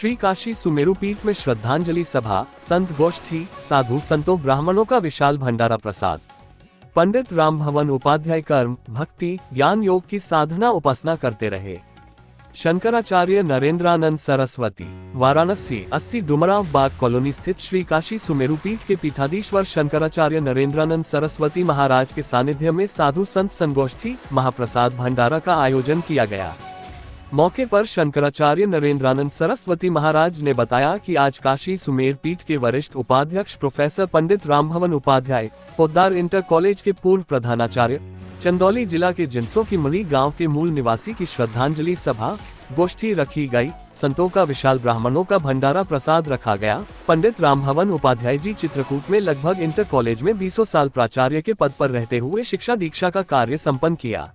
श्री काशी सुमेरु पीठ में श्रद्धांजलि सभा, संत गोष्ठी, साधु संतों ब्राह्मणों का विशाल भंडारा प्रसाद। पंडित रामभवन उपाध्याय कर्म, भक्ति, ज्ञान योग की साधना उपासना करते रहे। शंकराचार्य नरेंद्रानंद सरस्वती, वाराणसी 80 डुमराव बाग कॉलोनी स्थित श्री काशी सुमेरु पीठ के पीठाधीश्वर शंकराचार्य नरेंद्रानंद सरस्वती महाराज के सानिध्य में साधु संत संगोष्ठी महाप्रसाद भंडारा का आयोजन किया गया। मौके पर शंकराचार्य नरेंद्रानंद सरस्वती महाराज ने बताया कि आज काशी सुमेर पीठ के वरिष्ठ उपाध्यक्ष प्रोफेसर पंडित रामभवन उपाध्याय, पोद्दार इंटर कॉलेज के पूर्व प्रधानाचार्य, चंदौली जिला के जिनसों की मली गांव के मूल निवासी की श्रद्धांजलि सभा, गोष्ठी रखी गई। संतों का विशाल ब्राह्मणों का भंडारा प्रसाद रखा गया। पंडित रामभवन उपाध्याय जी चित्रकूट में लगभग इंटर कॉलेज में 20 साल प्राचार्य के पद पर रहते हुए शिक्षा दीक्षा का कार्य संपन्न किया।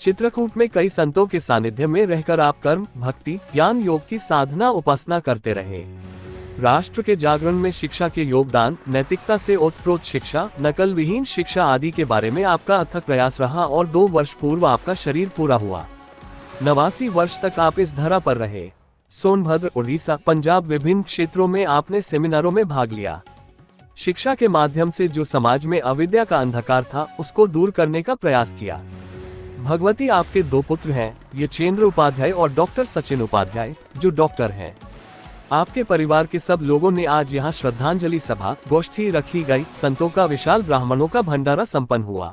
चित्रकूट में कई संतों के सानिध्य में रहकर आप कर्म, भक्ति, ज्ञान योग की साधना उपासना करते रहे। राष्ट्र के जागरण में शिक्षा के योगदान, नैतिकता से ओतप्रोत शिक्षा, नकल विहीन शिक्षा आदि के बारे में आपका अथक प्रयास रहा और 2 वर्ष पूर्व आपका शरीर पूरा हुआ। 89 वर्ष तक आप इस धरा पर रहे। सोनभद्र, उड़ीसा, पंजाब विभिन्न क्षेत्रों में आपने सेमिनारों में भाग लिया। शिक्षा के माध्यम से जो समाज में अविद्या का अंधकार था उसको दूर करने का प्रयास किया। भगवती आपके 2 पुत्र हैं, यचेंद्र उपाध्याय और डॉक्टर सचिन उपाध्याय, जो डॉक्टर हैं। आपके परिवार के सब लोगों ने आज यहाँ श्रद्धांजलि सभा, गोष्ठी रखी गई। संतों का विशाल ब्राह्मणों का भंडारा संपन्न हुआ।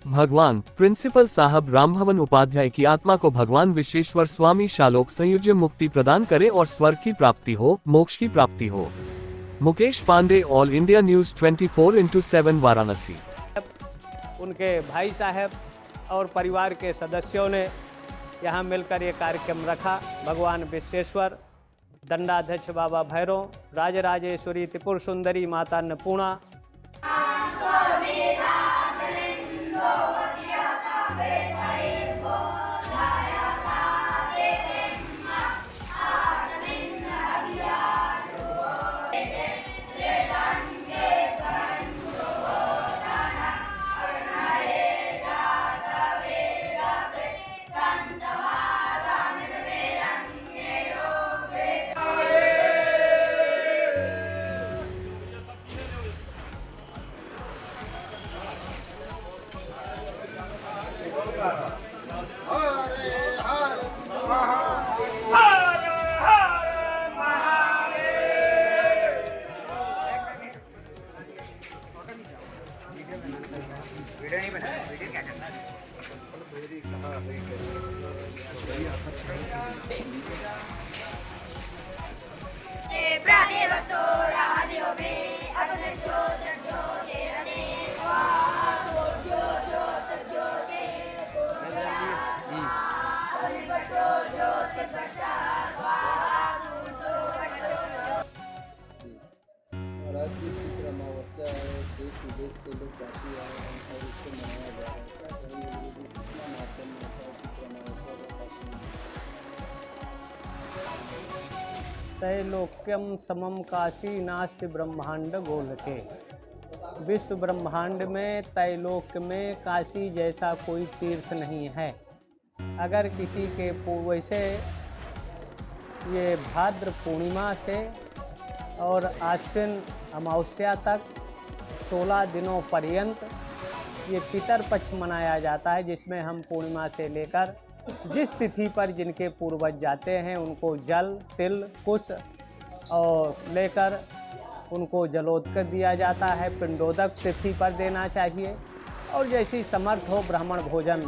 भगवान प्रिंसिपल साहब रामभवन उपाध्याय की आत्मा को भगवान विश्वेश्वर स्वामी शालोक संयुज्य मुक्ति प्रदान करे और स्वर्ग की प्राप्ति हो, मोक्ष की प्राप्ति हो। Mukesh Pandey, all India news 24/7 Varanasi. उनके भाई साहब और परिवार के सदस्यों ने यहाँ मिलकर ये कार्यक्रम रखा। भगवान विश्वेश्वर, दंडाध्यक्ष बाबा भैरव, राजराजेश्वरी त्रिपुर सुंदरी माता अन्नपूर्णा, अमावस्या है, देश विदेश से लोग काशी आए हैं और इसको मनाया जा रहा है। क्या कहेंगे ये कितना महत्वपूर्ण अमावस्या? त्रैलोक्यम समम काशी नास्ति ब्रह्मांड गोलके। विश्व ब्रह्मांड में त्रैलोक्य में काशी जैसा कोई तीर्थ नहीं है। अगर किसी के पूर्व से ये भाद्र पूर्णिमा से और आश्विन अमावस्या तक 16 दिनों पर्यंत ये पितर पक्ष मनाया जाता है, जिसमें हम पूर्णिमा से लेकर जिस तिथि पर जिनके पूर्वज जाते हैं उनको जल, तिल, कुश और लेकर उनको जलोदक दिया जाता है। पिंडोदक तिथि पर देना चाहिए और जैसी समर्थ हो ब्राह्मण भोजन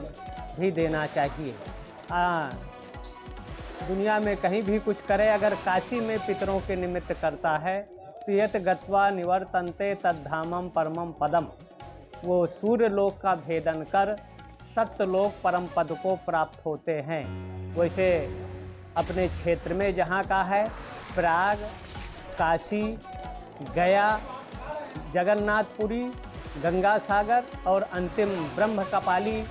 भी देना चाहिए। दुनिया में कहीं भी कुछ करे, अगर काशी में पितरों के निमित्त करता है तो यत गत्वा निवर्तन्ते तद्धामम परमम पदम, वो सूर्य लोक का भेदन कर सत्यलोक परम पद को प्राप्त होते हैं। वैसे अपने क्षेत्र में जहाँ का है प्रयाग, काशी, गया, जगन्नाथपुरी, गंगा सागर और अंतिम ब्रह्म कपाली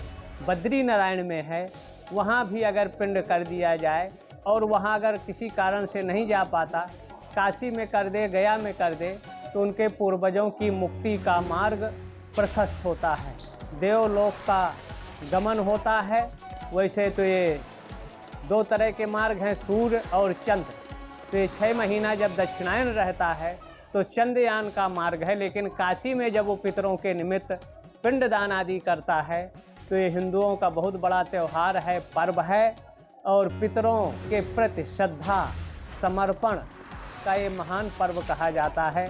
बद्री नारायण में है, वहाँ भी अगर पिंड कर दिया जाए और वहाँ अगर किसी कारण से नहीं जा पाता, काशी में कर दे, गया में कर दे, तो उनके पूर्वजों की मुक्ति का मार्ग प्रशस्त होता है, देवलोक का गमन होता है। वैसे तो ये 2 तरह के मार्ग हैं, सूर्य और चंद्र। तो ये 6 महीना जब दक्षिणायन रहता है तो चंद्रयान का मार्ग है, लेकिन काशी में जब वो पितरों के निमित्त पिंडदान आदि करता है तो ये हिंदुओं का बहुत बड़ा त्यौहार है, पर्व है, और पितरों के प्रति श्रद्धा समर्पण का ये महान पर्व कहा जाता है।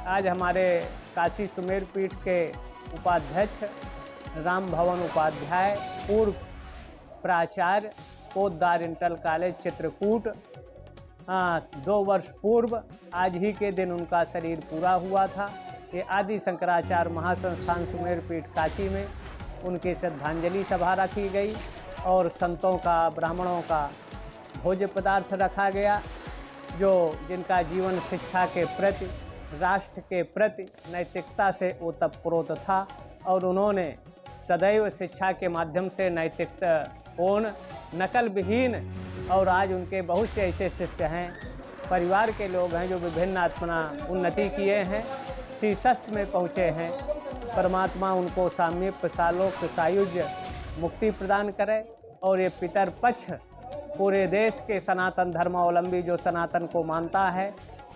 आज हमारे काशी सुमेर पीठ के उपाध्यक्ष राम भवन उपाध्याय, पूर्व प्राचार्य पोद्दार इंटर कॉलेज चित्रकूट, 2 वर्ष पूर्व आज ही के दिन उनका शरीर पूरा हुआ था। ये आदि शंकराचार्य महासंस्थान सुमेर पीठ काशी में उनकी श्रद्धांजलि सभा रखी गई और संतों का, ब्राह्मणों का भोज्य पदार्थ रखा गया, जो जिनका जीवन शिक्षा के प्रति, राष्ट्र के प्रति नैतिकता से ओतप्रोत था, और उन्होंने सदैव शिक्षा के माध्यम से नैतिकता पूर्ण, नकल विहीन, और आज उनके बहुत से ऐसे शिष्य हैं, परिवार के लोग हैं जो विभिन्न अपना उन्नति किए हैं, शीर्षस्थ में पहुँचे हैं। परमात्मा उनको सामीप्य, सालोक्य, सायुज्य मुक्ति प्रदान करे, और ये पितर पक्ष पूरे देश के सनातन धर्मावलंबी जो सनातन को मानता है,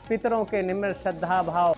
पितरों के निम्न श्रद्धा भाव